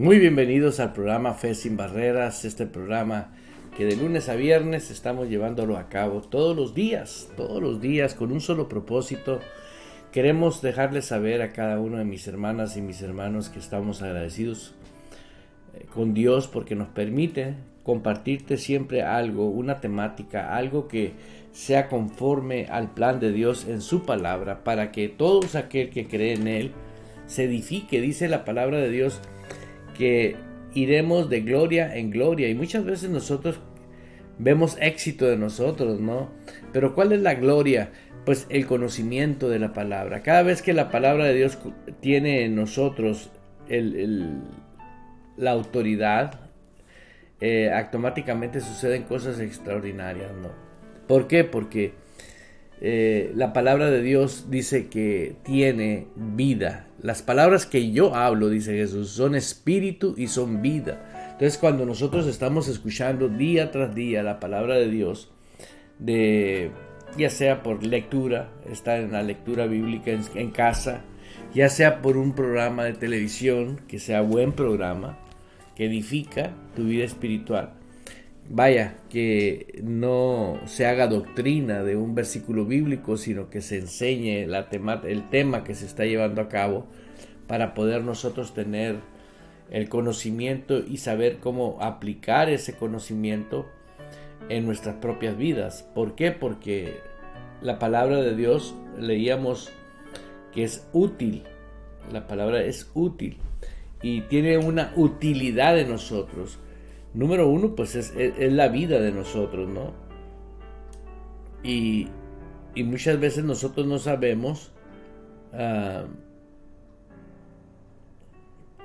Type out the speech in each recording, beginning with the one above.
Muy bienvenidos al programa Fe sin Barreras, este programa que de lunes a viernes estamos llevándolo a cabo todos los días con un solo propósito. Queremos dejarles saber a cada uno de mis hermanas y mis hermanos que estamos agradecidos con Dios porque nos permite compartirte siempre algo, una temática, algo que sea conforme al plan de Dios en su palabra, para que todos aquel que cree en Él se edifique. Dice la palabra de Dios que iremos de gloria en gloria, y muchas veces nosotros vemos éxito de nosotros, ¿no? Pero ¿cuál es la gloria? Pues el conocimiento de la palabra. Cada vez que la palabra de Dios tiene en nosotros la autoridad, automáticamente suceden cosas extraordinarias, ¿no? ¿Por qué? Porque la palabra de Dios dice que tiene vida. Las palabras que yo hablo, dice Jesús, son espíritu y son vida. Entonces, cuando nosotros estamos escuchando día tras día la palabra de Dios, ya sea por lectura, estar en la lectura bíblica en casa, ya sea por un programa de televisión, que sea buen programa, que edifica tu vida espiritual. Vaya, que no se haga doctrina de un versículo bíblico, sino que se enseñe el tema que se está llevando a cabo, para poder nosotros tener el conocimiento y saber cómo aplicar ese conocimiento en nuestras propias vidas. ¿Por qué? Porque la palabra de Dios, leíamos que es útil. La palabra es útil y tiene una utilidad en nosotros. Número uno, pues es la vida de nosotros, ¿no? Y muchas veces nosotros no sabemos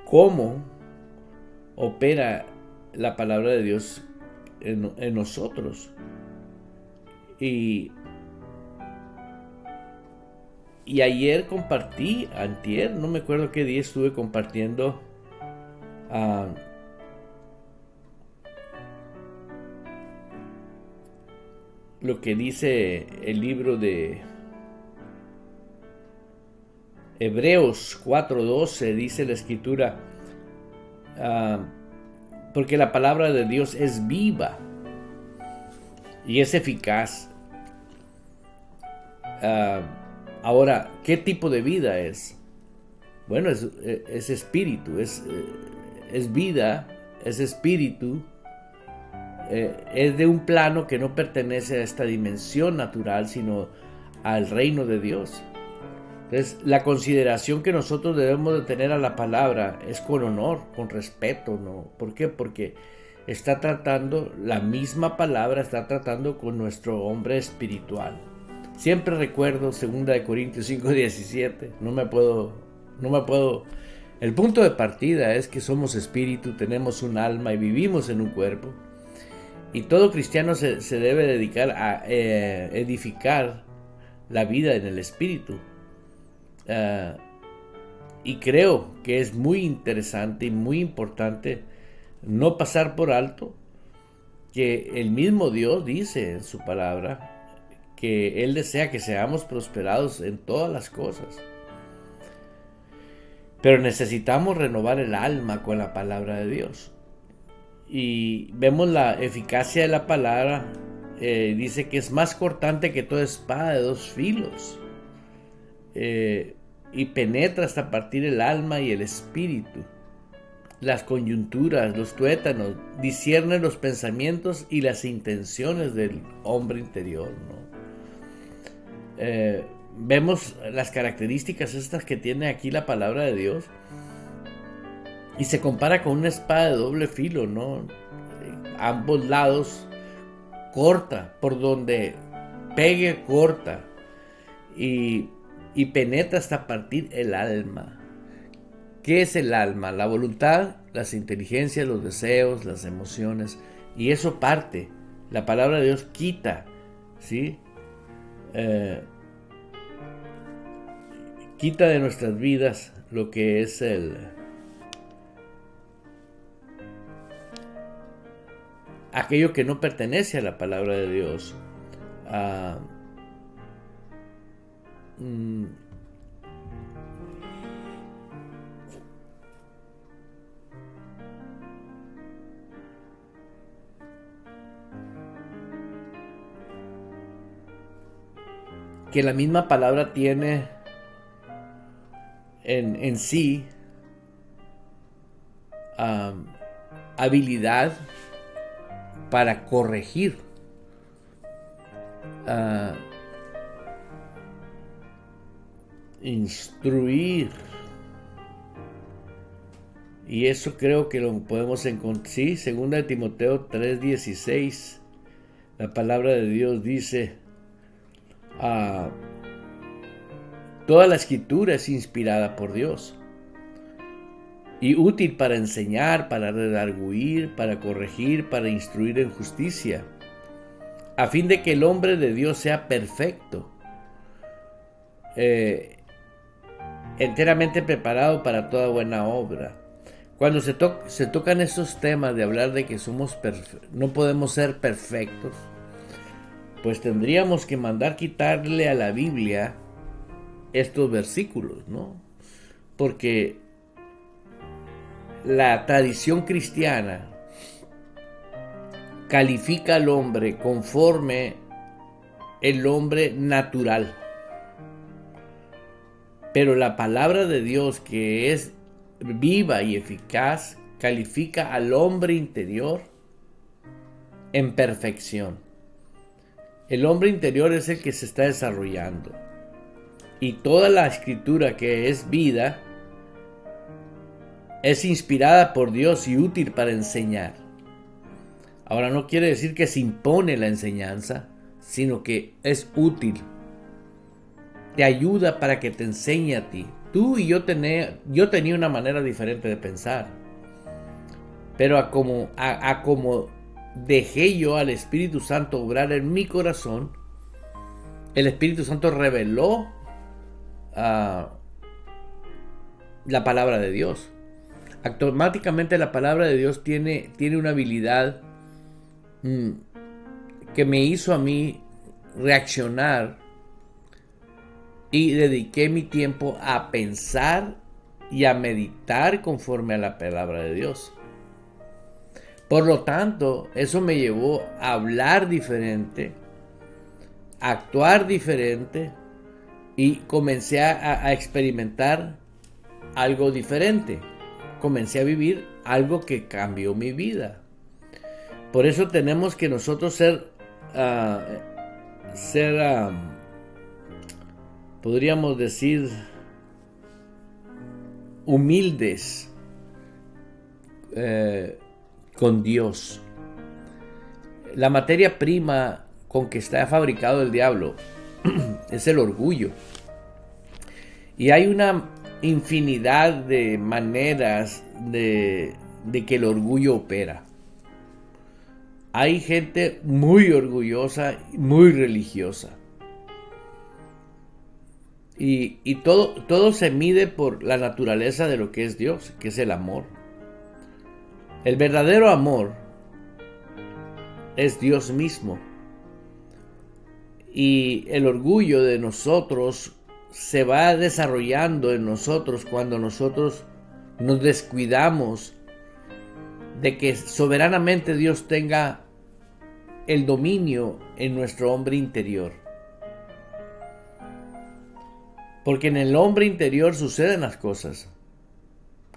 cómo opera la palabra de Dios en nosotros. Y ayer antier, no me acuerdo qué día estuve compartiendo lo que dice el libro de Hebreos 4:12, dice la escritura, porque la palabra de Dios es viva y es eficaz. Ahora, ¿qué tipo de vida es? Bueno, es espíritu, es vida, es espíritu. Es de un plano que no pertenece a esta dimensión natural, sino al reino de Dios. Entonces, la consideración que nosotros debemos de tener a la palabra es con honor, con respeto, ¿no? ¿Por qué? Porque la misma palabra está tratando con nuestro hombre espiritual. Siempre recuerdo 2 Corintios 5:17. No me puedo. El punto de partida es que somos espíritu, tenemos un alma y vivimos en un cuerpo. Y todo cristiano se debe dedicar a edificar la vida en el espíritu. Y creo que es muy interesante y muy importante no pasar por alto que el mismo Dios dice en su palabra que Él desea que seamos prosperados en todas las cosas. Pero necesitamos renovar el alma con la palabra de Dios. Y vemos la eficacia de la palabra. Dice que es más cortante que toda espada de 2 filos, y penetra hasta partir el alma y el espíritu, las coyunturas, los tuétanos, discierne los pensamientos y las intenciones del hombre interior, ¿no? Vemos las características estas que tiene aquí la palabra de Dios, y se compara con una espada de doble filo, ¿no? Ambos lados corta, por donde pegue corta, y penetra hasta partir el alma. ¿Qué es el alma? La voluntad, las inteligencias, los deseos, las emociones, y eso parte. La palabra de Dios quita, ¿sí? Quita de nuestras vidas lo que es aquello que no pertenece a la palabra de Dios. que la misma palabra tiene en sí habilidad para corregir, instruir. Y eso creo que lo podemos encontrar. Sí, 2 Timoteo 3:16. La palabra de Dios dice, toda la escritura es inspirada por Dios y útil para enseñar, para redarguir, para corregir, para instruir en justicia, a fin de que el hombre de Dios sea perfecto, enteramente preparado para toda buena obra. Cuando se tocan estos temas de hablar de que no podemos ser perfectos, pues tendríamos que mandar quitarle a la Biblia estos versículos, ¿no? Porque la tradición cristiana califica al hombre conforme el hombre natural. Pero la palabra de Dios, que es viva y eficaz, califica al hombre interior en perfección. El hombre interior es el que se está desarrollando. Y toda la escritura que es vida es inspirada por Dios y útil para enseñar. Ahora, no quiere decir que se impone la enseñanza, sino que es útil. Te ayuda para que te enseñe a ti. Tú y yo tenía una manera diferente de pensar. Pero a como dejé yo al Espíritu Santo obrar en mi corazón, el Espíritu Santo reveló la palabra de Dios. Automáticamente la palabra de Dios tiene una habilidad que me hizo a mí reaccionar, y dediqué mi tiempo a pensar y a meditar conforme a la palabra de Dios. Por lo tanto, eso me llevó a hablar diferente, a actuar diferente, y comencé a experimentar algo diferente. Comencé a vivir algo que cambió mi vida. Por eso tenemos que nosotros ser podríamos decir, humildes con Dios. La materia prima con que está fabricado el diablo es el orgullo. Y hay una infinidad de maneras de que el orgullo opera. Hay gente muy orgullosa, muy religiosa. Y todo se mide por la naturaleza de lo que es Dios, que es el amor. El verdadero amor es Dios mismo. Y el orgullo de nosotros se va desarrollando en nosotros cuando nosotros nos descuidamos de que soberanamente Dios tenga el dominio en nuestro hombre interior. Porque en el hombre interior suceden las cosas.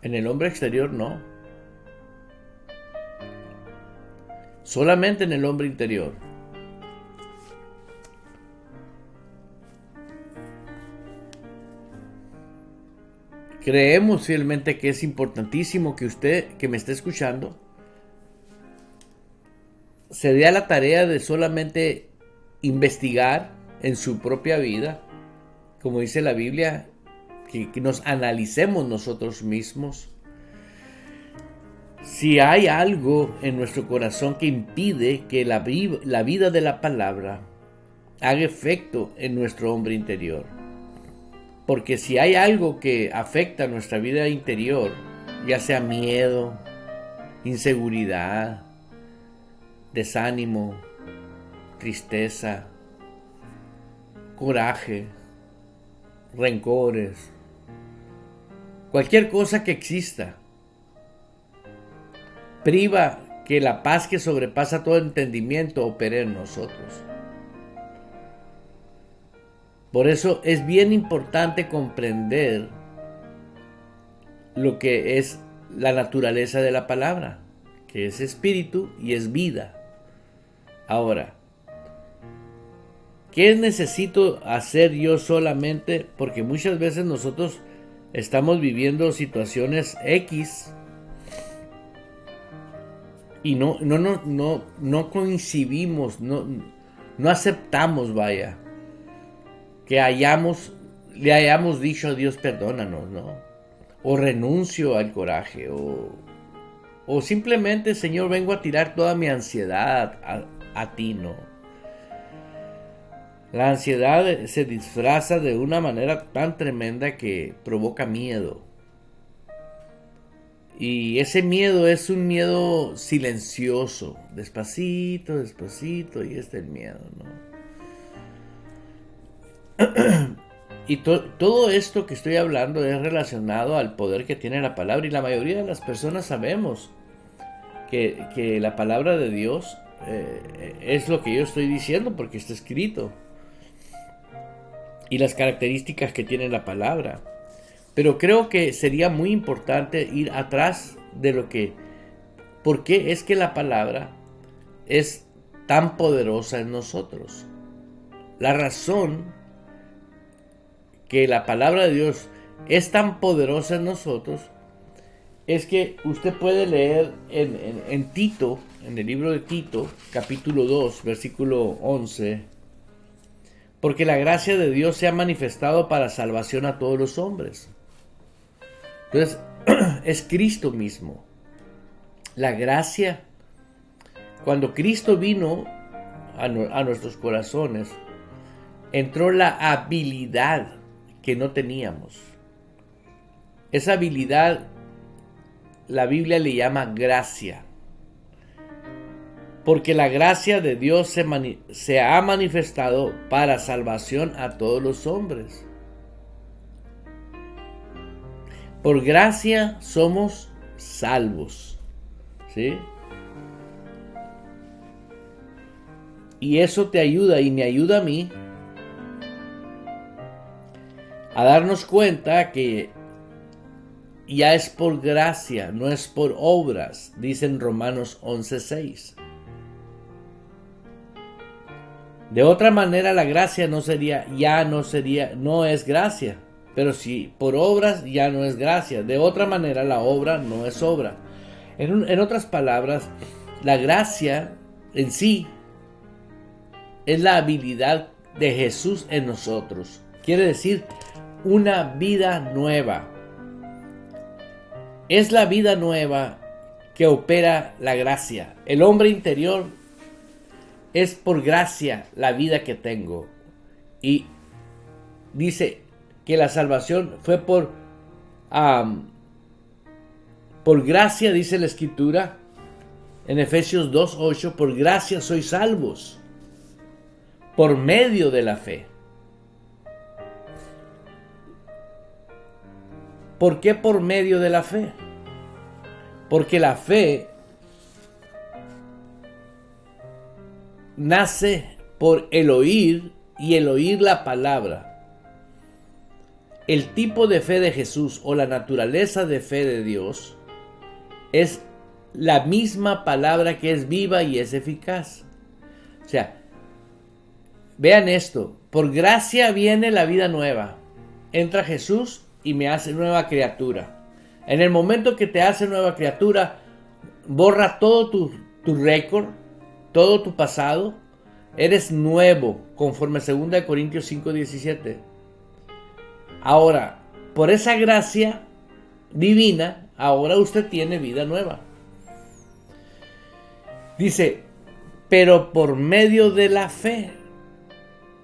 En el hombre exterior no. Solamente en el hombre interior. Creemos fielmente que es importantísimo que usted, que me esté escuchando, se dé a la tarea de solamente investigar en su propia vida, como dice la Biblia, que nos analicemos nosotros mismos. Si hay algo en nuestro corazón que impide que la vida de la palabra haga efecto en nuestro hombre interior. Porque si hay algo que afecta nuestra vida interior, ya sea miedo, inseguridad, desánimo, tristeza, coraje, rencores, cualquier cosa que exista, priva que la paz que sobrepasa todo entendimiento opere en nosotros. Por eso es bien importante comprender lo que es la naturaleza de la palabra, que es espíritu y es vida. Ahora, ¿qué necesito hacer yo solamente? Porque muchas veces nosotros estamos viviendo situaciones X y no coincidimos, no aceptamos, vaya, que le hayamos dicho a Dios perdónanos, ¿no? O renuncio al coraje, o simplemente, Señor, vengo a tirar toda mi ansiedad a ti, ¿no? La ansiedad se disfraza de una manera tan tremenda que provoca miedo. Y ese miedo es un miedo silencioso, despacito, despacito, y este es el miedo, ¿no? Y todo esto que estoy hablando es relacionado al poder que tiene la palabra, y la mayoría de las personas sabemos que la palabra de Dios es lo que yo estoy diciendo porque está escrito, y las características que tiene la palabra. Pero creo que sería muy importante ir atrás de por qué es que la palabra es tan poderosa en nosotros. La razón que la palabra de Dios es tan poderosa en nosotros es que usted puede leer en Tito, en el libro de Tito, capítulo 2, versículo 11, porque la gracia de Dios se ha manifestado para salvación a todos los hombres. Entonces, es Cristo mismo. La gracia, cuando Cristo vino a nuestros corazones, entró la habilidad que no teníamos. Esa habilidad, la Biblia le llama gracia. Porque la gracia de Dios se ha manifestado para salvación a todos los hombres. Por gracia somos salvos, ¿sí? Y eso te ayuda y me ayuda a mí a darnos cuenta que ya es por gracia, no es por obras, dice en Romanos 11:6. De otra manera la gracia no es gracia. Pero si por obras ya no es gracia. De otra manera la obra no es obra. En otras palabras, la gracia en sí es la habilidad de Jesús en nosotros. Quiere decir una vida nueva. Es la vida nueva que opera la gracia. El hombre interior es por gracia la vida que tengo. Y dice que la salvación fue por gracia, dice la Escritura en Efesios 2:8, por gracia sois salvos, por medio de la fe. ¿Por qué por medio de la fe? Porque la fe nace por el oír, y el oír la palabra. El tipo de fe de Jesús o la naturaleza de fe de Dios es la misma palabra que es viva y es eficaz. O sea, vean esto, por gracia viene la vida nueva. Entra Jesús y me hace nueva criatura. En el momento que te hace nueva criatura, borra todo tu récord, todo tu pasado. Eres nuevo, conforme a 2 Corintios 5:17. Ahora, por esa gracia divina, ahora usted tiene vida nueva. Dice, pero por medio de la fe,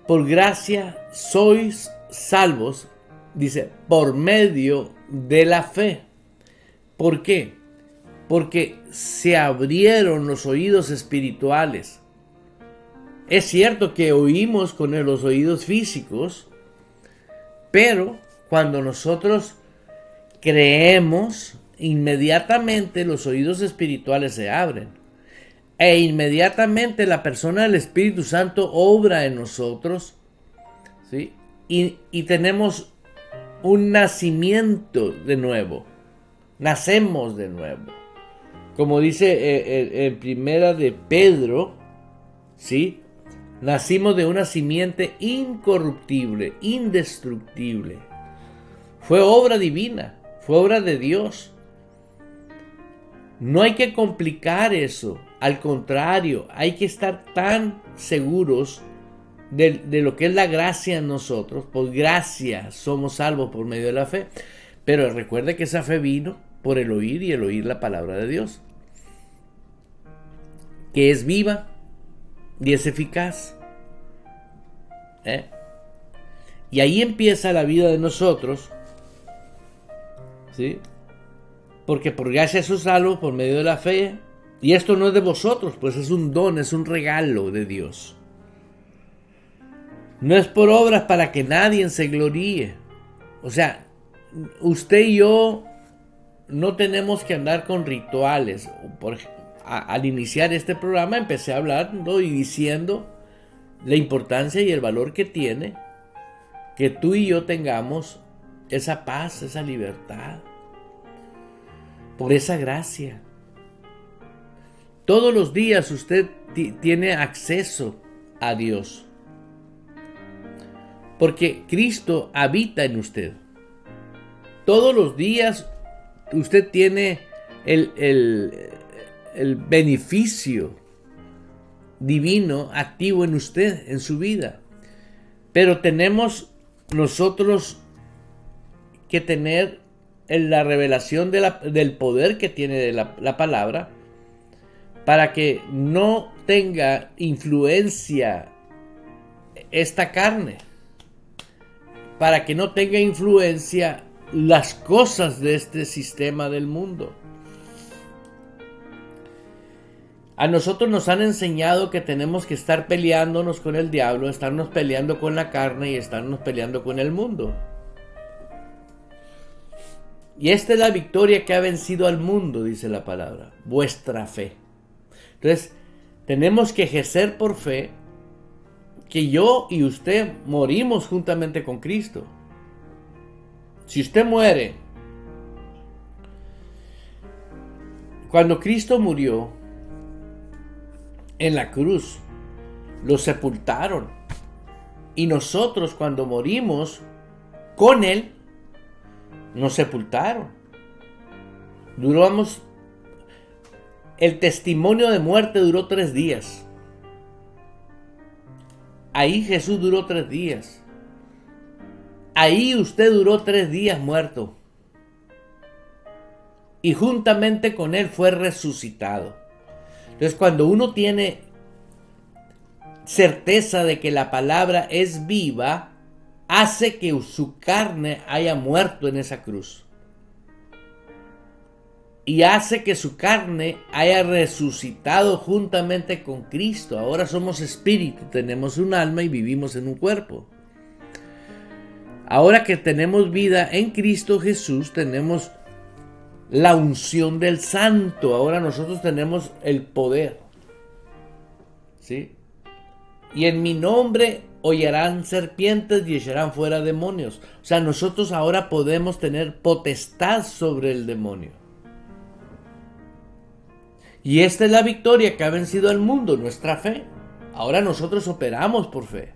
por gracia sois salvos. Dice, por medio de la fe. ¿Por qué? Porque se abrieron los oídos espirituales. Es cierto que oímos con los oídos físicos, pero cuando nosotros creemos, inmediatamente los oídos espirituales se abren. E inmediatamente la persona del Espíritu Santo obra en nosotros, ¿sí? y tenemos un nacimiento de nuevo. Nacemos de nuevo. Como dice en primera de Pedro, ¿sí? Nacimos de una simiente incorruptible, indestructible. Fue obra divina, fue obra de Dios. No hay que complicar eso. Al contrario, hay que estar tan seguros de lo que es la gracia en nosotros. Por gracia somos salvos por medio de la fe. Pero recuerde que esa fe vino por el oír y el oír la palabra de Dios, que es viva y es eficaz. Y ahí empieza la vida de nosotros, ¿sí? Porque por gracia sos salvos por medio de la fe. Y esto no es de vosotros, pues es un don, es un regalo de Dios. No es por obras para que nadie se gloríe. O sea, usted y yo no tenemos que andar con rituales. Al iniciar este programa empecé hablando y diciendo la importancia y el valor que tiene que tú y yo tengamos esa paz, esa libertad, por esa gracia. Todos los días usted tiene acceso a Dios, porque Cristo habita en usted. Todos los días usted tiene el beneficio divino activo en usted, en su vida. Pero tenemos nosotros que tener la revelación del poder que tiene la palabra, para que no tenga influencia esta carne, para que no tenga influencia las cosas de este sistema del mundo. A nosotros nos han enseñado que tenemos que estar peleándonos con el diablo, estarnos peleando con la carne y estarnos peleando con el mundo. Y esta es la victoria que ha vencido al mundo, dice la palabra, vuestra fe. Entonces, tenemos que ejercer por fe que yo y usted morimos juntamente con Cristo. Si usted muere, cuando Cristo murió en la cruz, lo sepultaron. Y nosotros cuando morimos con Él, nos sepultaron. El testimonio de muerte duró 3 días. Ahí Jesús duró 3 días. Ahí usted duró 3 días muerto. Y juntamente con Él fue resucitado. Entonces, cuando uno tiene certeza de que la palabra es viva, hace que su carne haya muerto en esa cruz. Y hace que su carne haya resucitado juntamente con Cristo. Ahora somos espíritu, tenemos un alma y vivimos en un cuerpo. Ahora que tenemos vida en Cristo Jesús, tenemos la unción del Santo. Ahora nosotros tenemos el poder, ¿sí? Y en mi nombre hollarán serpientes y echarán fuera demonios. O sea, nosotros ahora podemos tener potestad sobre el demonio. Y esta es la victoria que ha vencido al mundo, nuestra fe. Ahora nosotros operamos por fe.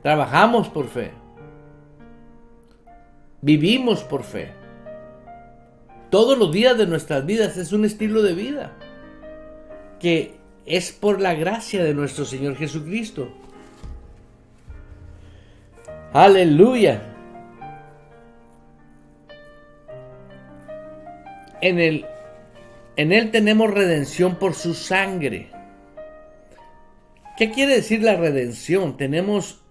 Trabajamos por fe. Vivimos por fe. Todos los días de nuestras vidas es un estilo de vida que es por la gracia de nuestro Señor Jesucristo. Aleluya. En Él tenemos redención por su sangre. ¿Qué quiere decir la redención? Tenemos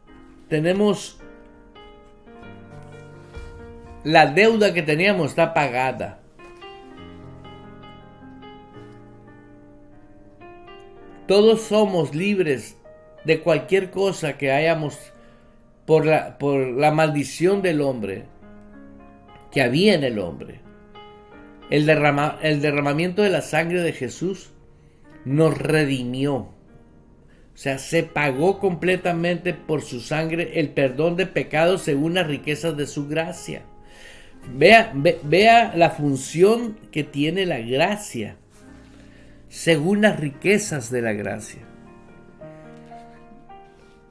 la deuda que teníamos está pagada. Todos somos libres de cualquier cosa que hayamos por la maldición del hombre que había en el hombre. El derramamiento de la sangre de Jesús nos redimió. O sea, se pagó completamente por su sangre el perdón de pecados según las riquezas de su gracia. Vea la función que tiene la gracia según las riquezas de la gracia.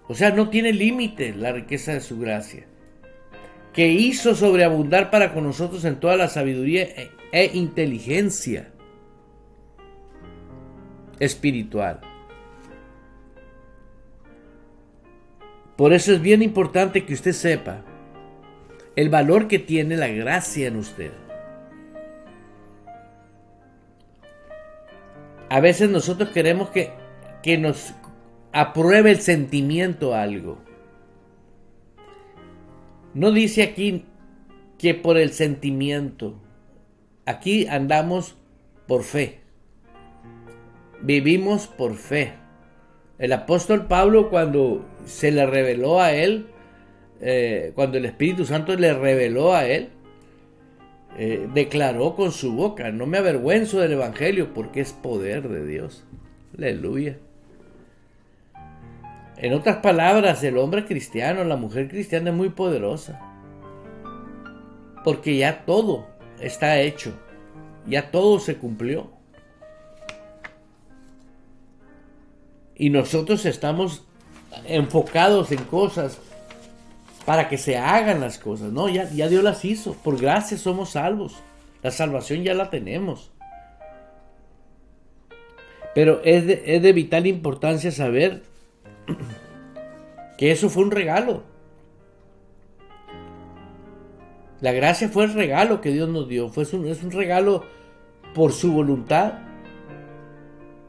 O sea, no tiene límite la riqueza de su gracia, que hizo sobreabundar para con nosotros en toda la sabiduría e inteligencia espiritual. Por eso es bien importante que usted sepa el valor que tiene la gracia en usted. A veces nosotros queremos que nos apruebe el sentimiento a algo. No dice aquí que por el sentimiento. Aquí andamos por fe. Vivimos por fe. El apóstol Pablo, cuando se le reveló a él, cuando el Espíritu Santo le reveló a él, declaró con su boca: no me avergüenzo del Evangelio porque es poder de Dios. Aleluya. En otras palabras, el hombre cristiano, la mujer cristiana es muy poderosa, porque ya todo está hecho, ya todo se cumplió. Y nosotros estamos enfocados en cosas para que se hagan las cosas. No, ya Dios las hizo. Por gracia somos salvos. La salvación ya la tenemos. Pero es de vital importancia saber que eso fue un regalo. La gracia fue el regalo que Dios nos dio. Es un regalo por su voluntad.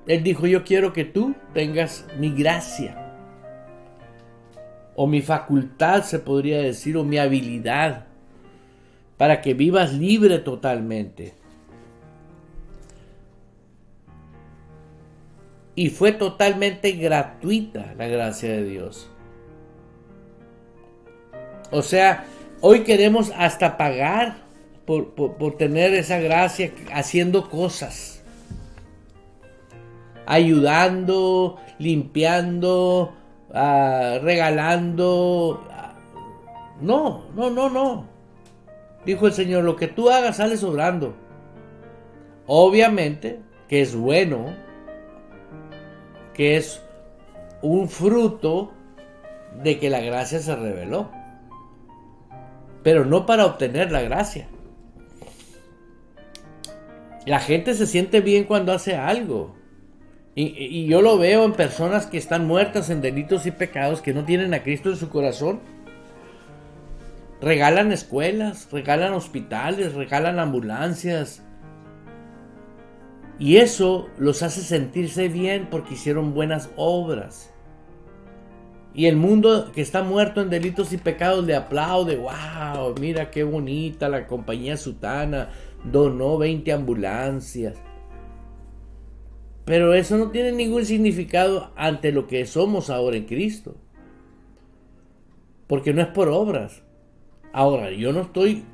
Él dijo: yo quiero que tú tengas mi gracia, o mi facultad se podría decir, o mi habilidad, para que vivas libre totalmente. Y fue totalmente gratuita la gracia de Dios. O sea, hoy queremos hasta pagar por tener esa gracia, haciendo cosas, ayudando, limpiando, regalando. No. Dijo el Señor: lo que tú hagas sale sobrando. Obviamente que es bueno, que es un fruto de que la gracia se reveló, pero no para obtener la gracia. La gente se siente bien cuando hace algo. Y yo lo veo en personas que están muertas en delitos y pecados, que no tienen a Cristo en su corazón. Regalan escuelas, regalan hospitales, regalan ambulancias. Y eso los hace sentirse bien porque hicieron buenas obras. Y el mundo que está muerto en delitos y pecados le aplaude. ¡Wow! Mira qué bonita la compañía sutana. Donó 20 ambulancias. Pero eso no tiene ningún significado ante lo que somos ahora en Cristo. Porque no es por obras. Ahora, yo no estoy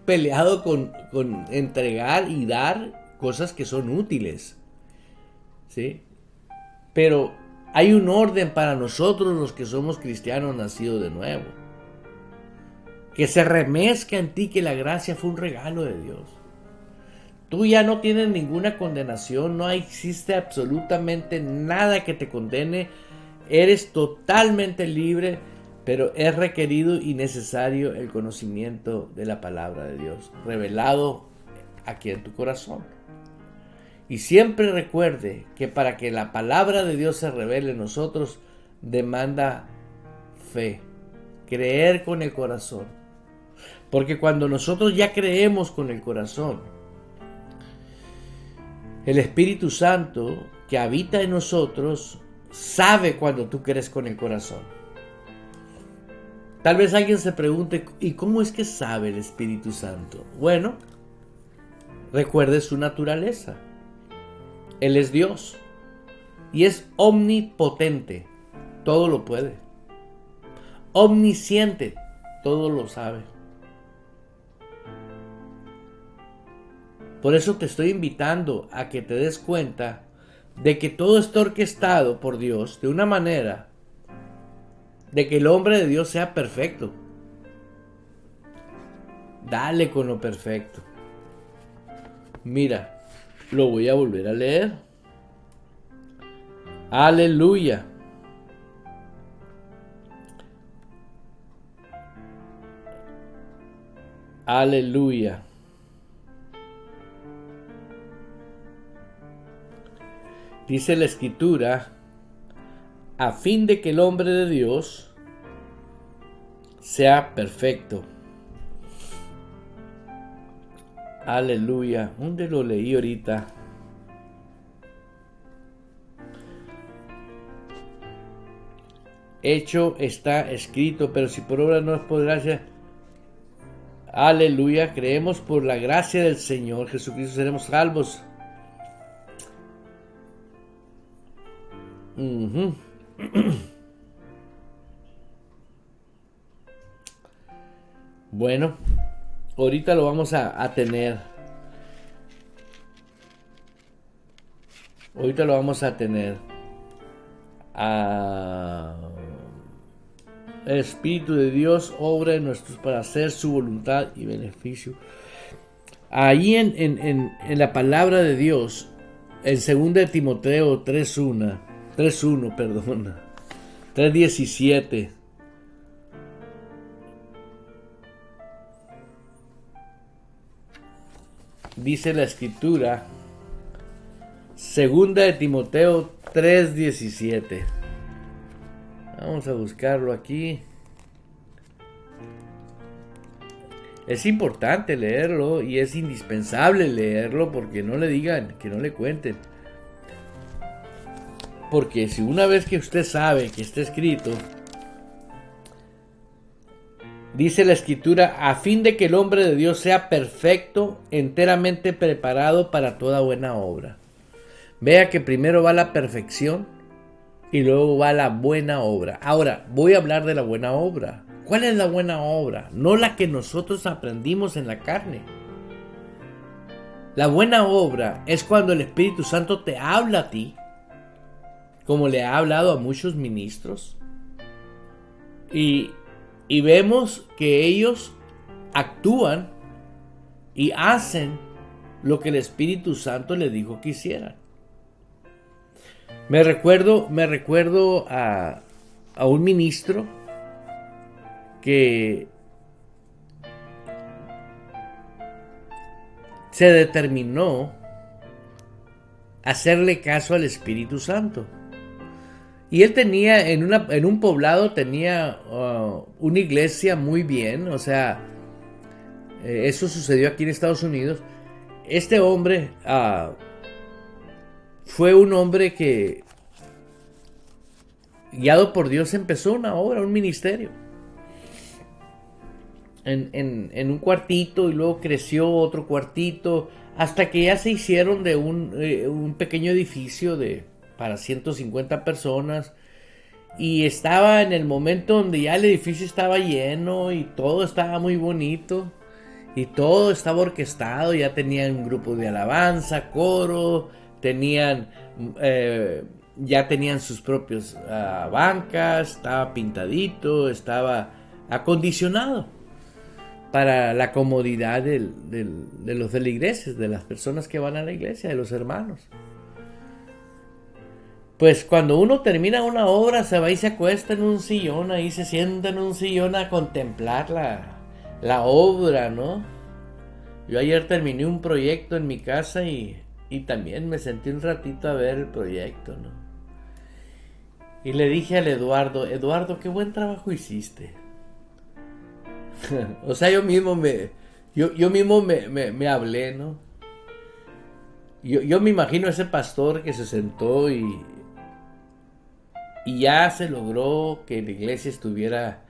peleado con entregar y dar cosas que son útiles. ¿Sí? Pero hay un orden para nosotros los que somos cristianos nacidos de nuevo. Que se remezca en ti que la gracia fue un regalo de Dios. Tú ya no tienes ninguna condenación, no existe absolutamente nada que te condene, eres totalmente libre, pero es requerido y necesario el conocimiento de la palabra de Dios, revelado aquí en tu corazón. Y siempre recuerde que para que la palabra de Dios se revele en nosotros, demanda fe, creer con el corazón. Porque cuando nosotros ya creemos con el corazón, el Espíritu Santo que habita en nosotros sabe cuando tú crees con el corazón. Tal vez alguien se pregunte: ¿y cómo es que sabe el Espíritu Santo? Bueno, recuerde su naturaleza. Él es Dios y es omnipotente, todo lo puede. Omnisciente, todo lo sabe. Por eso te estoy invitando a que te des cuenta de que todo está orquestado por Dios de una manera de que el hombre de Dios sea perfecto. Dale con lo perfecto. Mira, lo voy a volver a leer. Aleluya. Aleluya. Dice la Escritura, a fin de que el hombre de Dios sea perfecto. Aleluya. ¿Dónde lo leí ahorita? Hecho está escrito, pero si por obra no es por gracia. Aleluya. Creemos por la gracia del Señor Jesucristo seremos salvos. Bueno, ahorita lo vamos a tener. Ahorita lo vamos a tener. El Espíritu de Dios obra en nosotros para hacer su voluntad y beneficio. Ahí en la palabra de Dios, en 2 de Timoteo 3:17. Dice la Escritura, 2 de Timoteo 3:17. Vamos a buscarlo aquí. Es importante leerlo y es indispensable leerlo porque no le digan, que no le cuenten. Porque si una vez que usted sabe que está escrito, dice la Escritura, a fin de que el hombre de Dios sea perfecto, enteramente preparado para toda buena obra. Vea que primero va la perfección y luego va la buena obra. Ahora, voy a hablar de la buena obra. ¿Cuál es la buena obra? No la que nosotros aprendimos en la carne. La buena obra es cuando el Espíritu Santo te habla a ti, como le ha hablado a muchos ministros, y vemos que ellos actúan y hacen lo que el Espíritu Santo les dijo que hicieran. Me recuerdo a un ministro que se determinó a hacerle caso al Espíritu Santo. Y él tenía en un poblado tenía una iglesia muy bien, o sea, eso sucedió aquí en Estados Unidos. Este hombre fue un hombre que, guiado por Dios, empezó una obra, un ministerio. En un cuartito y luego creció otro cuartito, hasta que ya se hicieron de un pequeño edificio para 150 personas. Y estaba en el momento donde ya el edificio estaba lleno y todo estaba muy bonito. Y todo estaba orquestado, ya tenían un grupo de alabanza, coro, ya tenían sus propios bancas, estaba pintadito, estaba acondicionado para la comodidad de los de la iglesia, de las personas que van a la iglesia, de los hermanos. Pues cuando uno termina una obra, se va y se acuesta en un sillón, ahí se sienta en un sillón a contemplar la obra, ¿no? Yo ayer terminé un proyecto en mi casa y también me senté un ratito a ver el proyecto, ¿no? Y le dije al Eduardo, qué buen trabajo hiciste. O sea, yo mismo me hablé, ¿no? Yo me imagino a ese pastor que se sentó y ya se logró que la iglesia estuviera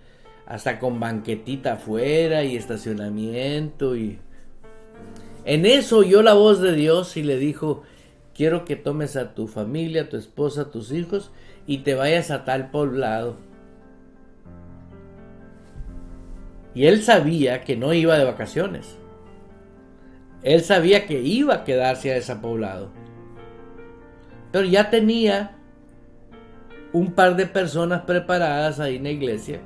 hasta con banquetita afuera y estacionamiento. Y en eso oyó la voz de Dios y le dijo, quiero que tomes a tu familia, a tu esposa, a tus hijos y te vayas a tal poblado. Y él sabía que no iba de vacaciones. Él sabía que iba a quedarse a ese poblado. Pero ya tenía un par de personas preparadas ahí en la iglesia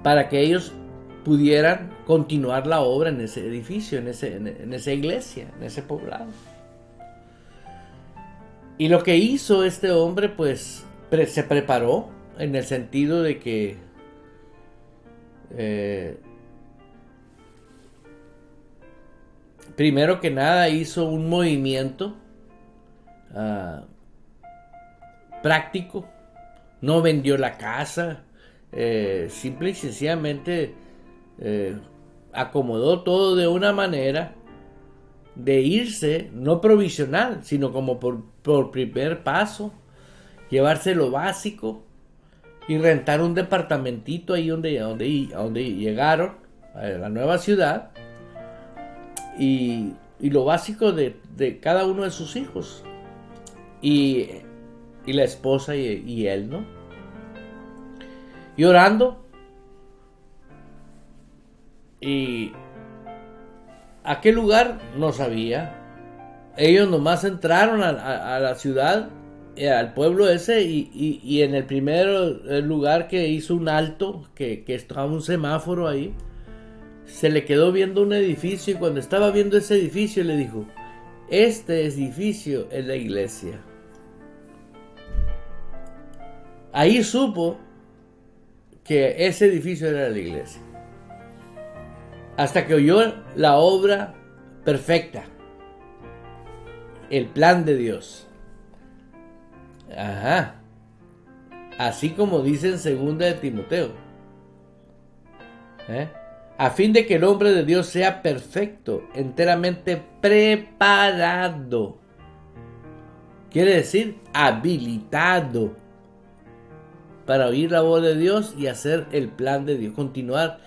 para que ellos pudieran continuar la obra en ese edificio, en esa iglesia, en ese poblado. Y lo que hizo este hombre, pues se preparó en el sentido de que primero que nada hizo un movimiento práctico. No vendió la casa, simple y sencillamente acomodó todo de una manera de irse, no provisional, sino como por primer paso, llevarse lo básico y rentar un departamentito ahí donde llegaron a la nueva ciudad, y lo básico de cada uno de sus hijos y la esposa y él, ¿no? Y orando, y ¿a qué lugar? No sabía. Ellos nomás entraron a la ciudad, al pueblo ese, y en el primer lugar que hizo un alto, que estaba un semáforo ahí, se le quedó viendo un edificio, y cuando estaba viendo ese edificio le dijo: este edificio es la iglesia. Ahí supo que ese edificio era la iglesia. Hasta que oyó la obra perfecta, el plan de Dios. Ajá. Así como dice en 2 de Timoteo. A fin de que el hombre de Dios sea perfecto, enteramente preparado. Quiere decir habilitado para oír la voz de Dios y hacer el plan de Dios, continuar.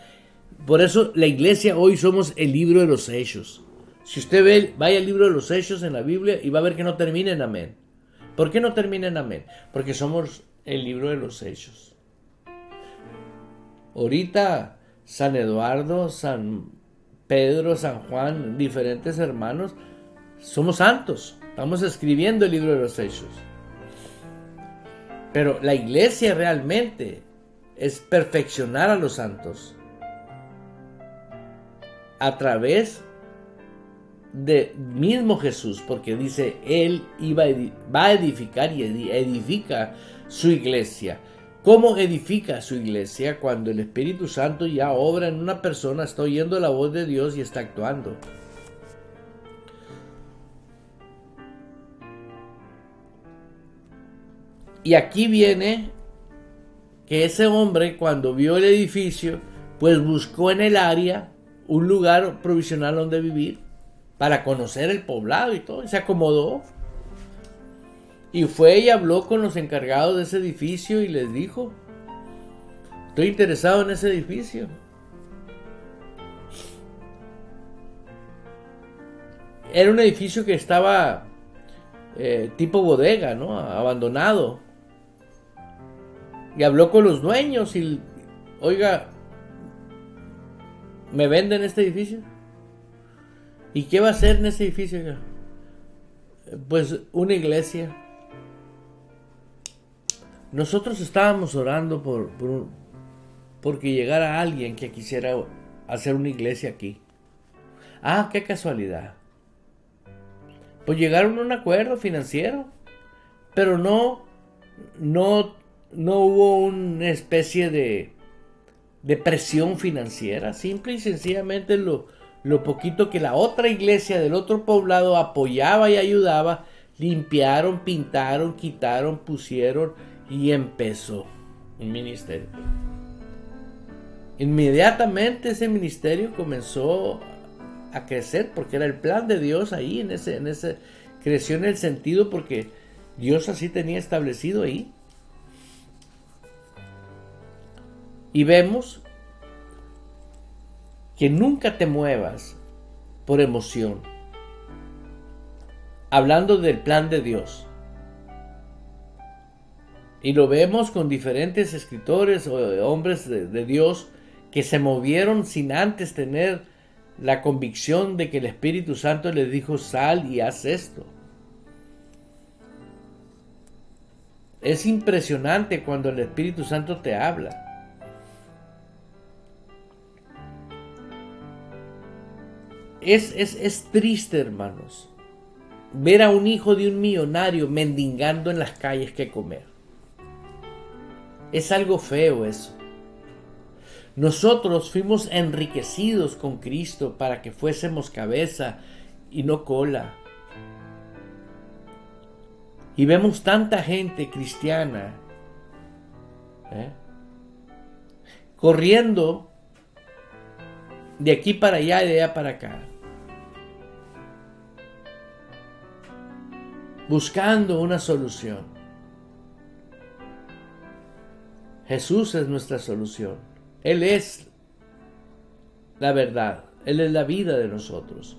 Por eso la iglesia hoy somos el libro de los Hechos. Si usted vaya al libro de los Hechos en la Biblia y va a ver que no termina en amén. ¿Por qué no termina en amén? Porque somos el libro de los Hechos. Ahorita San Eduardo, San Pedro, San Juan, diferentes hermanos, somos santos. Estamos escribiendo el libro de los Hechos. Pero la iglesia realmente es perfeccionar a los santos a través de mismo Jesús, porque dice él va a edificar y edifica su iglesia. ¿Cómo edifica su iglesia? Cuando el Espíritu Santo ya obra en una persona, está oyendo la voz de Dios y está actuando. Y aquí viene que ese hombre, cuando vio el edificio, pues buscó en el área un lugar provisional donde vivir para conocer el poblado y todo, y se acomodó. Y fue y habló con los encargados de ese edificio y les dijo: estoy interesado en ese edificio. Era un edificio que estaba tipo bodega, ¿no? Abandonado. Y habló con los dueños y: oiga, ¿me venden este edificio? ¿Y qué va a hacer en ese edificio? Pues una iglesia. Nosotros estábamos orando porque llegara alguien que quisiera hacer una iglesia aquí. Ah, qué casualidad. Pues llegaron a un acuerdo financiero, pero no hubo una especie de presión financiera. Simple y sencillamente lo poquito que la otra iglesia del otro poblado apoyaba y ayudaba, limpiaron, pintaron, quitaron, pusieron, y empezó un ministerio. Inmediatamente ese ministerio comenzó a crecer, porque era el plan de Dios ahí, en ese creció en el sentido porque Dios así tenía establecido ahí. Y vemos que nunca te muevas por emoción. Hablando del plan de Dios. Y lo vemos con diferentes escritores o hombres de Dios que se movieron sin antes tener la convicción de que el Espíritu Santo les dijo: sal y haz esto. Es impresionante cuando el Espíritu Santo te habla. Es triste, hermanos, ver a un hijo de un millonario mendigando en las calles que comer. Es algo feo eso. Nosotros fuimos enriquecidos con Cristo para que fuésemos cabeza y no cola. Y vemos tanta gente cristiana corriendo de aquí para allá y de allá para acá, buscando una solución. Jesús es nuestra solución. Él es la verdad. Él es la vida de nosotros.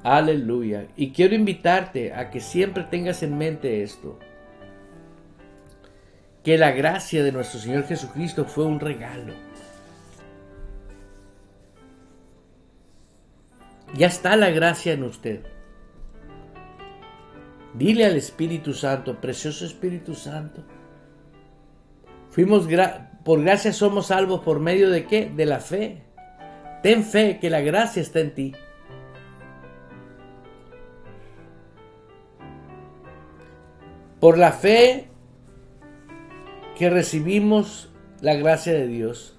Aleluya. Y quiero invitarte a que siempre tengas en mente esto. Que la gracia de nuestro Señor Jesucristo fue un regalo. Ya está la gracia en usted. Dile al Espíritu Santo, precioso Espíritu Santo, por gracia somos salvos por medio de ¿qué? De la fe. Ten fe que la gracia está en ti. Por la fe que recibimos la gracia de Dios.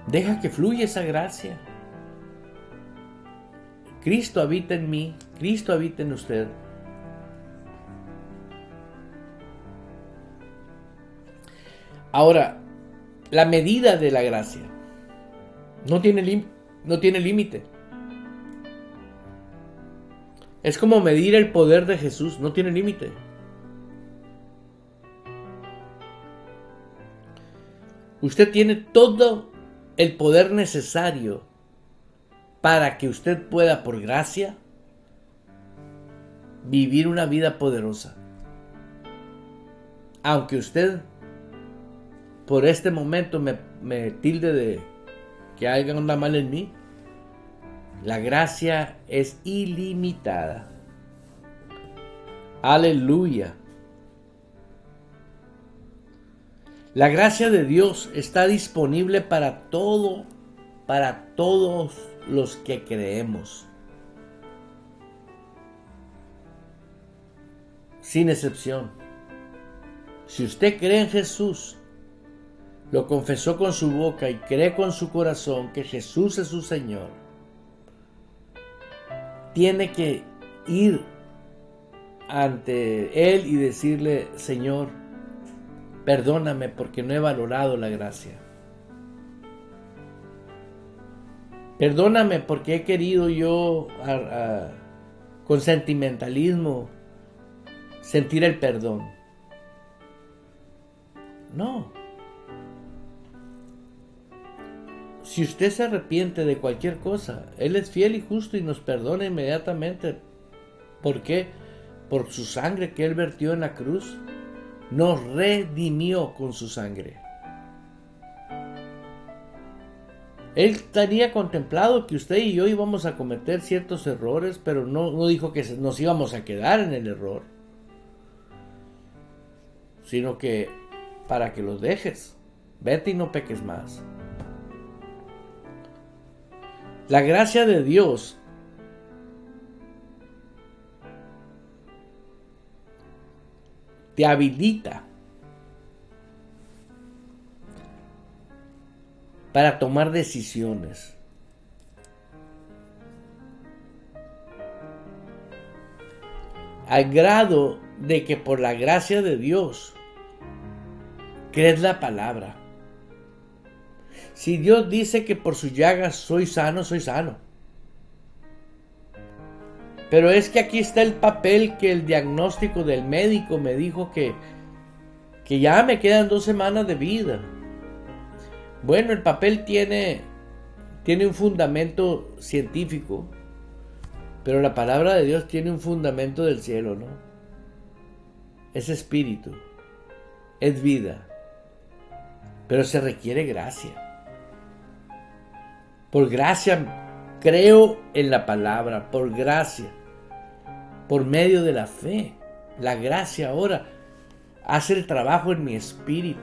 Deja que fluya esa gracia. Cristo habita en mí, Cristo habita en usted. Ahora, la medida de la gracia no tiene límite. Es como medir el poder de Jesús, no tiene límite. Usted tiene todo el poder necesario para que usted pueda, por gracia, vivir una vida poderosa. Aunque usted por este momento me tilde de que algo anda mal en mí, la gracia es ilimitada. Aleluya. La gracia de Dios está disponible para todos los que creemos. Sin excepción. Si usted cree en Jesús, lo confesó con su boca y cree con su corazón que Jesús es su Señor, tiene que ir ante Él y decirle: Señor, perdóname porque no he valorado la gracia. Perdóname porque he querido yo con sentimentalismo sentir el perdón. No. Si usted se arrepiente de cualquier cosa, Él es fiel y justo y nos perdona inmediatamente. ¿Por qué? Por su sangre que Él vertió en la cruz. Nos redimió con su sangre. Él tenía contemplado que usted y yo íbamos a cometer ciertos errores, pero no dijo que nos íbamos a quedar en el error, sino que para que los dejes, vete y no peques más. La gracia de Dios te habilita para tomar decisiones. Al grado de que por la gracia de Dios crees la palabra. Si Dios dice que por sus llagas soy sano, soy sano. Pero es que aquí está el papel que el diagnóstico del médico me dijo que ya me quedan 2 semanas de vida. Bueno, el papel tiene un fundamento científico, pero la palabra de Dios tiene un fundamento del cielo, ¿no? Es espíritu, es vida, pero se requiere gracia. Por gracia creo en la palabra por gracia, por medio de la fe. La gracia ahora hace el trabajo en mi espíritu,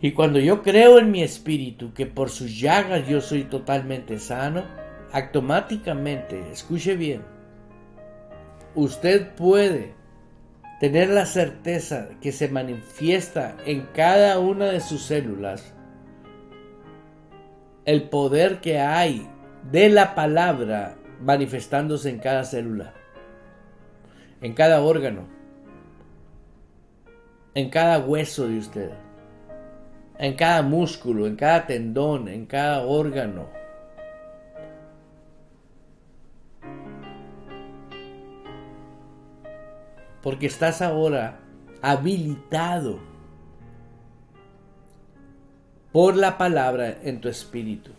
Y cuando yo creo en mi espíritu que por sus llagas yo soy totalmente sano, automáticamente, escuche bien, usted puede tener la certeza que se manifiesta en cada una de sus células el poder que hay de la palabra manifestándose en cada célula, en cada órgano, en cada hueso de usted, en cada músculo, en cada tendón, en cada órgano. Porque estás ahora habilitado por la palabra en tu espíritu.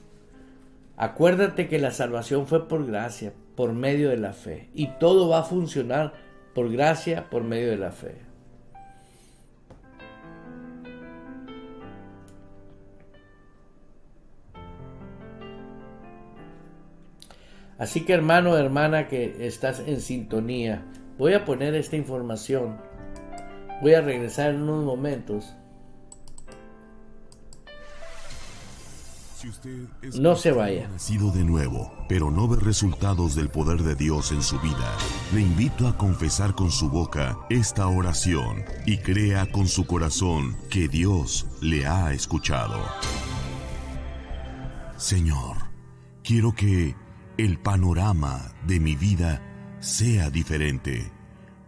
Acuérdate que la salvación fue por gracia, por medio de la fe. Y todo va a funcionar por gracia, por medio de la fe. Así que hermano, hermana que estás en sintonía, voy a poner esta información. Voy a regresar en unos momentos. No se vaya. Nacido de nuevo, pero no ve resultados del poder de Dios en su vida. Le invito a confesar con su boca esta oración y crea con su corazón que Dios le ha escuchado. Señor, quiero que el panorama de mi vida sea diferente.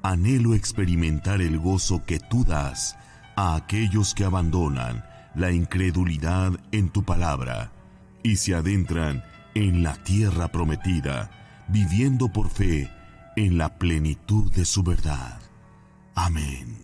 Anhelo experimentar el gozo que tú das a aquellos que abandonan la incredulidad en tu palabra y se adentran en la tierra prometida, viviendo por fe en la plenitud de su verdad. Amén.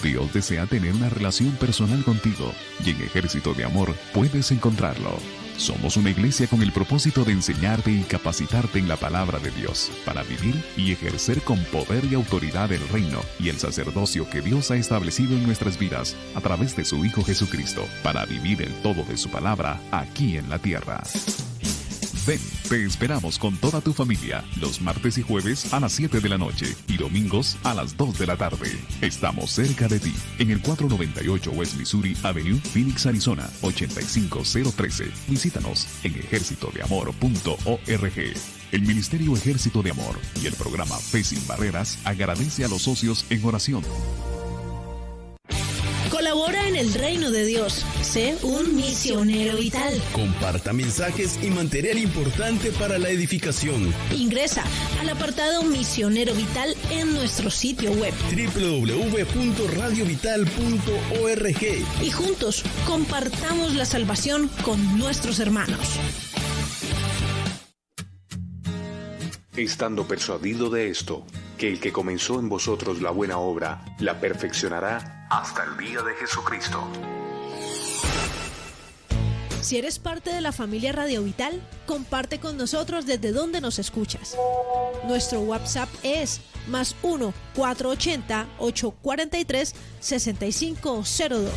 Dios desea tener una relación personal contigo y en Ejército de Amor puedes encontrarlo. Somos una iglesia con el propósito de enseñarte y capacitarte en la palabra de Dios para vivir y ejercer con poder y autoridad el reino y el sacerdocio que Dios ha establecido en nuestras vidas a través de su Hijo Jesucristo para vivir el todo de su palabra aquí en la tierra. Ven, te esperamos con toda tu familia los martes y jueves a las 7 de la noche y domingos a las 2 de la tarde. Estamos cerca de ti en el 498 West Missouri Avenue, Phoenix, Arizona 85013. Visítanos en ejercitodeamor.org. El Ministerio Ejército de Amor y el programa Fe Sin Barreras agradece a los socios en oración. Colabora en el reino de Dios. Sé un misionero vital. Comparta mensajes y material importante para la edificación. Ingresa al apartado Misionero Vital en nuestro sitio web www.radiovital.org y juntos compartamos la salvación con nuestros hermanos. Estando persuadido de esto, que el que comenzó en vosotros la buena obra, la perfeccionará hasta el día de Jesucristo. Si eres parte de la familia Radio Vital, comparte con nosotros desde donde nos escuchas. Nuestro WhatsApp es +1 480 843 6502.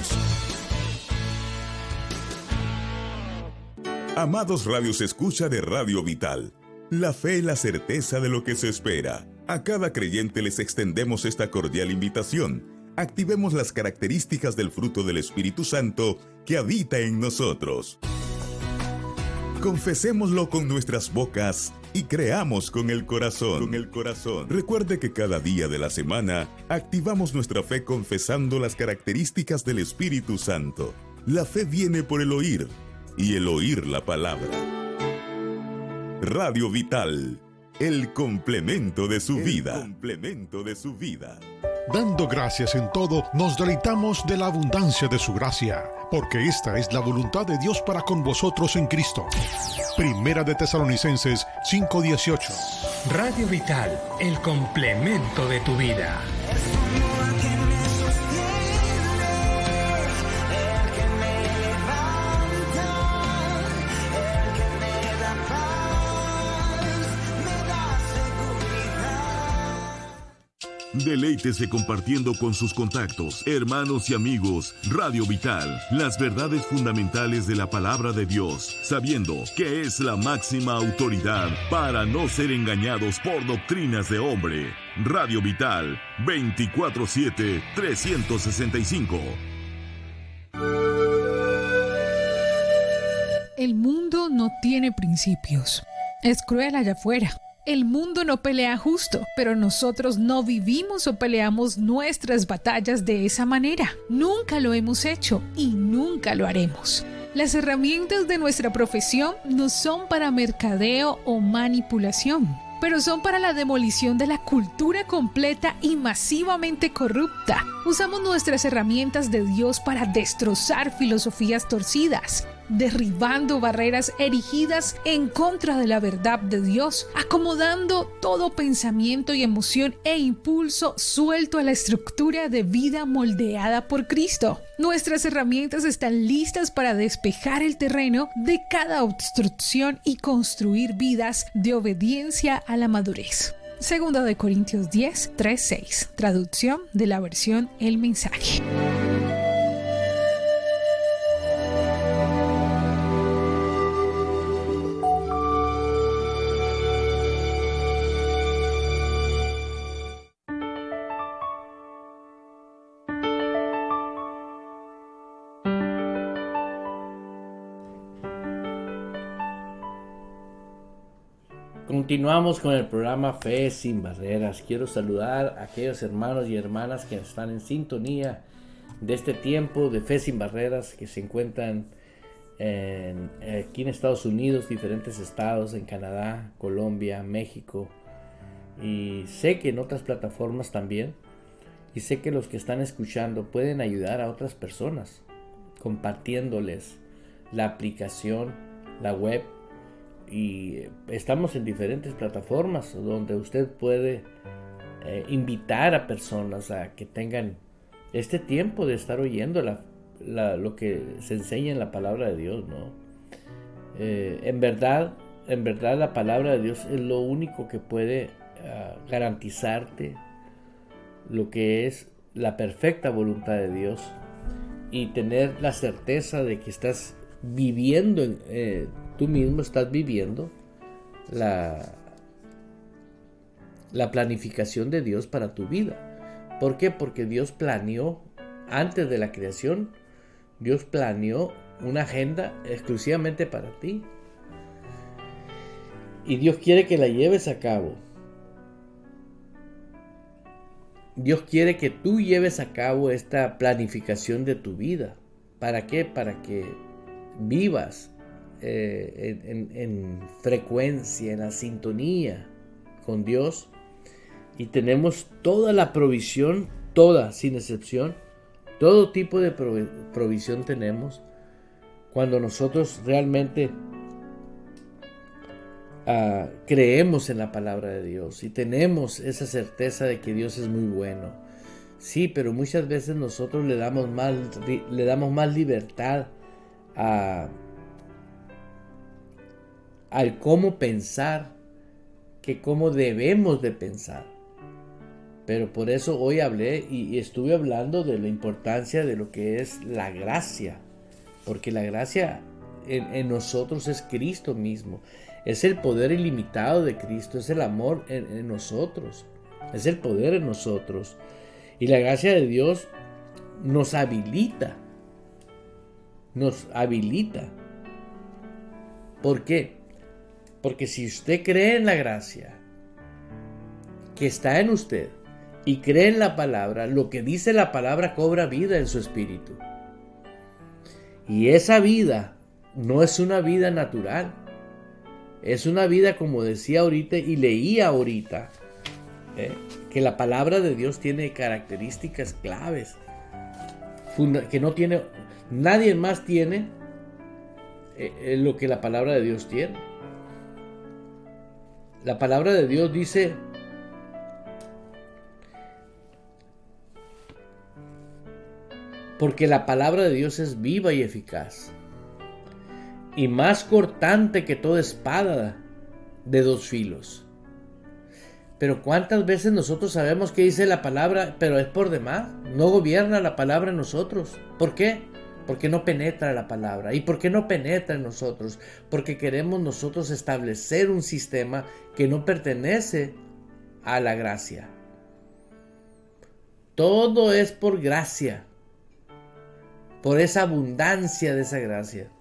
Amados radios escucha de Radio Vital, la fe y la certeza de lo que se espera. A cada creyente les extendemos esta cordial invitación. Activemos las características del fruto del Espíritu Santo que habita en nosotros. Confesémoslo con nuestras bocas y creamos con el corazón. Recuerde que cada día de la semana activamos nuestra fe confesando las características del Espíritu Santo. La fe viene por el oír y el oír la palabra. Radio Vital, el complemento de su vida. Dando gracias en todo, nos deleitamos de la abundancia de su gracia, porque esta es la voluntad de Dios para con vosotros en Cristo. Primera de Tesalonicenses 5:18. Radio Vital, el complemento de tu vida. Deleítese compartiendo con sus contactos, hermanos y amigos Radio Vital las verdades fundamentales de la palabra de Dios, sabiendo que es la máxima autoridad para no ser engañados por doctrinas de hombre. Radio Vital, 24/7, 365. El mundo no tiene principios. Es cruel allá afuera. El mundo no pelea justo, pero nosotros no vivimos o peleamos nuestras batallas de esa manera. Nunca lo hemos hecho y nunca lo haremos. Las herramientas de nuestra profesión no son para mercadeo o manipulación, pero son para la demolición de la cultura completa y masivamente corrupta. Usamos nuestras herramientas de Dios para destrozar filosofías torcidas, derribando barreras erigidas en contra de la verdad de Dios, acomodando todo pensamiento y emoción e impulso suelto a la estructura de vida moldeada por Cristo. Nuestras herramientas están listas para despejar el terreno de cada obstrucción y construir vidas de obediencia a la madurez. 2 de Corintios 10, 3-6, traducción de la versión El Mensaje. Continuamos con el programa Fe sin Barreras. Quiero saludar a aquellos hermanos y hermanas que están en sintonía de este tiempo de Fe sin Barreras, que se encuentran aquí en Estados Unidos, diferentes estados, en Canadá, Colombia, México, y sé que en otras plataformas también, y sé que los que están escuchando pueden ayudar a otras personas compartiéndoles la aplicación, la web, y estamos en diferentes plataformas donde usted puede invitar a personas a que tengan este tiempo de estar oyendo lo que se enseña en la palabra de Dios, ¿no? En verdad la palabra de Dios es lo único que puede garantizarte lo que es la perfecta voluntad de Dios y tener la certeza de que estás viviendo, tú mismo estás viviendo la planificación de Dios para tu vida. ¿Por qué? Porque Dios planeó, antes de la creación, Dios planeó una agenda exclusivamente para ti. Y Dios quiere que la lleves a cabo. Dios quiere que tú lleves a cabo esta planificación de tu vida. ¿Para qué? Para que vivas en frecuencia, en la sintonía con Dios, y tenemos toda la provisión, toda, sin excepción, todo tipo de provisión tenemos cuando nosotros realmente creemos en la palabra de Dios y tenemos esa certeza de que Dios es muy bueno. Sí, pero muchas veces nosotros le damos más libertad al cómo pensar que cómo debemos de pensar. Pero por eso hoy hablé y estuve hablando de la importancia de lo que es la gracia, porque la gracia en nosotros es Cristo mismo, es el poder ilimitado de Cristo, es el amor en nosotros, es el poder en nosotros, y la gracia de Dios nos habilita. ¿Por qué? Porque si usted cree en la gracia que está en usted y cree en la palabra, lo que dice la palabra cobra vida en su espíritu. Y esa vida no es una vida natural. Es una vida, como decía ahorita y leía ahorita, que la palabra de Dios tiene características claves que no tiene, nadie más tiene lo que la palabra de Dios tiene. La palabra de Dios dice: porque la palabra de Dios es viva y eficaz, y más cortante que toda espada de dos filos. Pero ¿cuántas veces nosotros sabemos qué dice la palabra, pero es por demás? No gobierna la palabra en nosotros. ¿Por qué? Porque no penetra la palabra. ¿Y por qué no penetra en nosotros? Porque queremos nosotros establecer un sistema que no pertenece a la gracia. Todo es por gracia, por esa abundancia de esa gracia.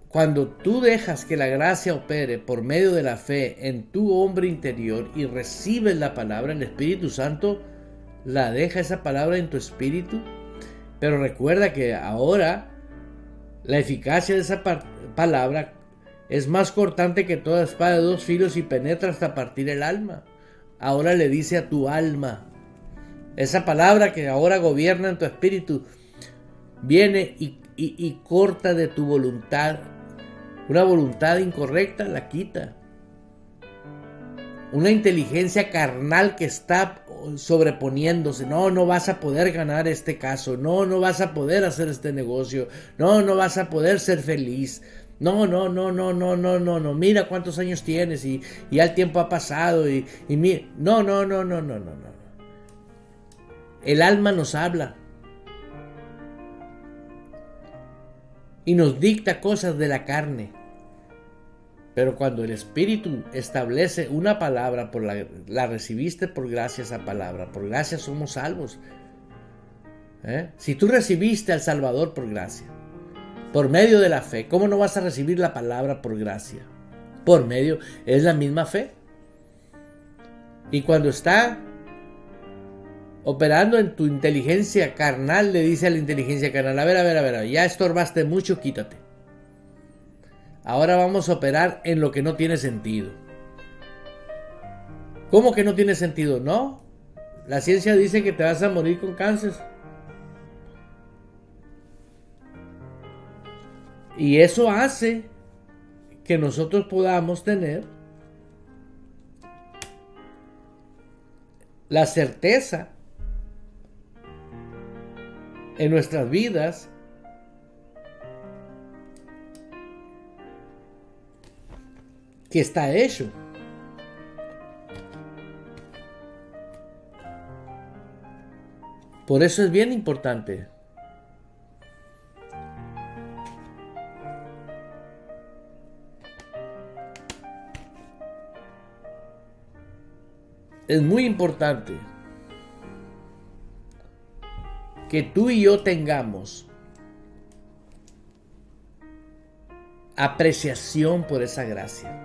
Cuando tú dejas que la gracia opere por medio de la fe en tu hombre interior y recibes la palabra, el Espíritu Santo la deja esa palabra en tu espíritu. Pero recuerda que ahora la eficacia de esa palabra es más cortante que toda espada de 2 filos y penetra hasta partir el alma. Ahora le dice a tu alma, esa palabra que ahora gobierna en tu espíritu, viene y corta de tu voluntad. Una voluntad incorrecta la quita. Una inteligencia carnal que está sobreponiéndose. No vas a poder ganar este caso. No vas a poder hacer este negocio. No vas a poder ser feliz. No. Mira cuántos años tienes y ya el tiempo ha pasado y mira. No. El alma nos habla. Y nos dicta cosas de la carne. Pero cuando el Espíritu establece una palabra, la recibiste por gracia esa palabra. Por gracia somos salvos. Si tú recibiste al Salvador por gracia, por medio de la fe, ¿cómo no vas a recibir la palabra por gracia? Por medio, es la misma fe. Y cuando está operando en tu inteligencia carnal, le dice a la inteligencia carnal, a ver, ya estorbaste mucho, quítate. Ahora vamos a operar en lo que no tiene sentido. ¿Cómo que no tiene sentido? No, la ciencia dice que te vas a morir con cáncer. Y eso hace que nosotros podamos tener la certeza en nuestras vidas que está hecho. Por eso es bien importante es muy importante que tú y yo tengamos apreciación por esa gracia,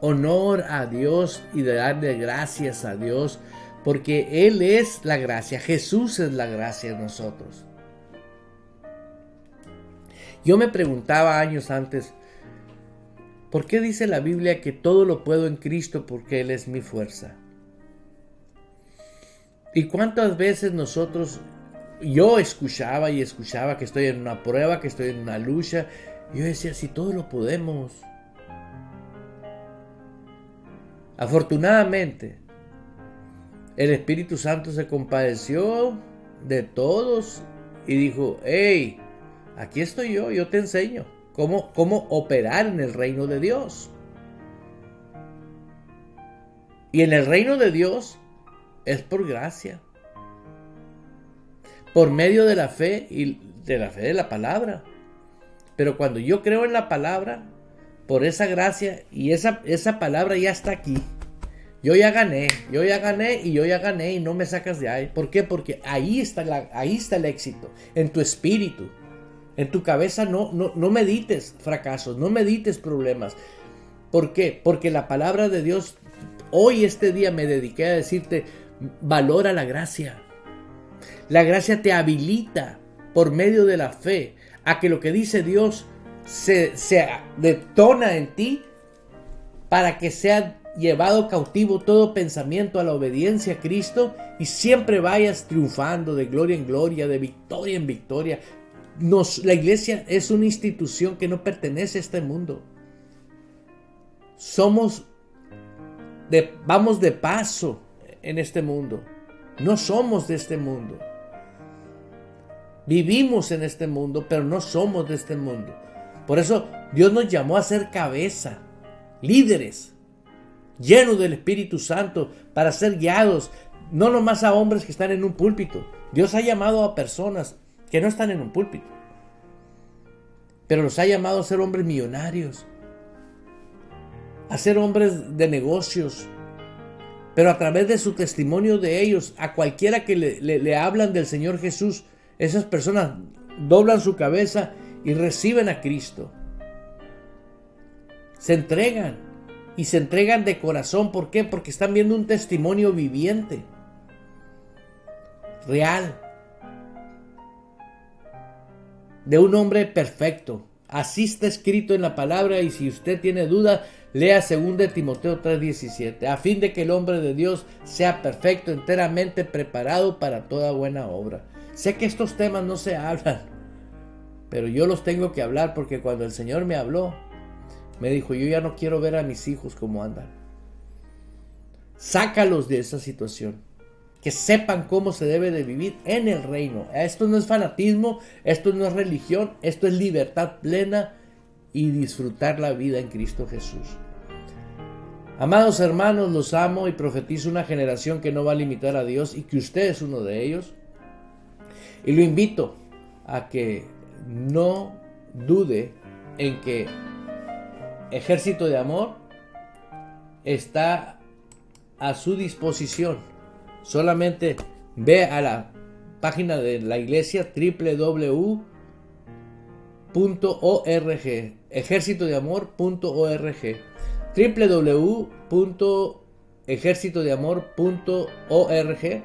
honor a Dios y de darle gracias a Dios, porque Él es la gracia, Jesús es la gracia en nosotros. Yo me preguntaba años antes, ¿por qué dice la Biblia que todo lo puedo en Cristo porque Él es mi fuerza? ¿Y cuántas veces yo escuchaba que estoy en una prueba, que estoy en una lucha? Yo decía, si todo lo podemos. Afortunadamente, el Espíritu Santo se compadeció de todos y dijo, hey, aquí estoy yo te enseño cómo operar en el reino de Dios. Y en el reino de Dios es por gracia, por medio de la fe y de la fe de la palabra. Pero cuando yo creo en la palabra, por esa gracia y esa palabra ya está aquí. Yo ya gané y no me sacas de ahí. ¿Por qué? Porque ahí está el éxito, en tu espíritu. En tu cabeza no medites fracasos, no medites problemas. ¿Por qué? Porque la palabra de Dios, hoy este día me dediqué a decirte, valora la gracia. La gracia te habilita por medio de la fe a que lo que dice Dios se detona en ti para que sea llevado cautivo todo pensamiento a la obediencia a Cristo y siempre vayas triunfando de gloria en gloria, de victoria en victoria. La iglesia es una institución que no pertenece a este mundo. Vamos de paso en este mundo. No somos de este mundo. Vivimos en este mundo, pero no somos de este mundo. Por eso Dios nos llamó a ser cabeza, líderes, llenos del Espíritu Santo, para ser guiados, no nomás a hombres que están en un púlpito. Dios ha llamado a personas que no están en un púlpito, pero los ha llamado a ser hombres millonarios, a ser hombres de negocios, pero a través de su testimonio de ellos, a cualquiera que le hablan del Señor Jesús, esas personas doblan su cabeza y reciben a Cristo. Se entregan y se entregan de corazón. ¿Por qué? Porque están viendo un testimonio viviente, real, de un hombre perfecto. Así está escrito en la palabra, y si usted tiene duda, lea 2 Timoteo 3:17, a fin de que el hombre de Dios sea perfecto, enteramente preparado para toda buena obra. Sé que estos temas no se hablan, pero yo los tengo que hablar, porque cuando el Señor me habló, me dijo: yo ya no quiero ver a mis hijos como andan. Sácalos de esa situación, que sepan cómo se debe de vivir en el reino. Esto no es fanatismo, esto no es religión, esto es libertad plena y disfrutar la vida en Cristo Jesús. Amados hermanos, los amo y profetizo una generación que no va a limitar a Dios, y que usted es uno de ellos. Y lo invito a que no dude en que Ejército de Amor está a su disposición. Solamente ve a la página de la iglesia www.org, ejércitodeamor.org, www.ejércitodeamor.org.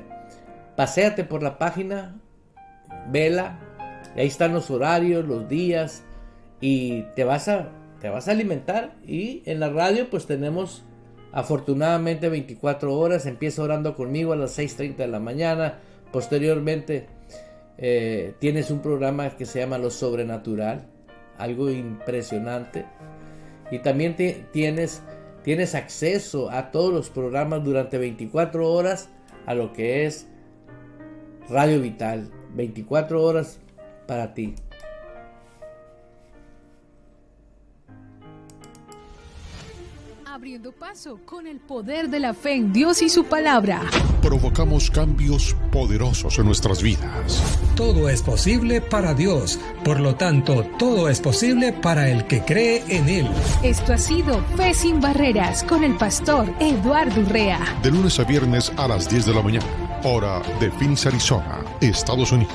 Paséate por la página, vela, y ahí están los horarios, los días, y te vas a alimentar. Y en la radio pues tenemos afortunadamente 24 horas. Empieza orando conmigo a las 6:30 de la mañana. Posteriormente tienes un programa que se llama Lo Sobrenatural, algo impresionante. Y también tienes acceso a todos los programas durante 24 horas a lo que es Radio Vital. 24 horas para ti. Abriendo paso con el poder de la fe en Dios y su palabra. Provocamos cambios poderosos en nuestras vidas. Todo es posible para Dios, por lo tanto, todo es posible para el que cree en Él. Esto ha sido Fe Sin Barreras con el pastor Eduardo Urrea. De lunes a viernes a las 10 de la mañana, hora de Phoenix, Arizona, Estados Unidos.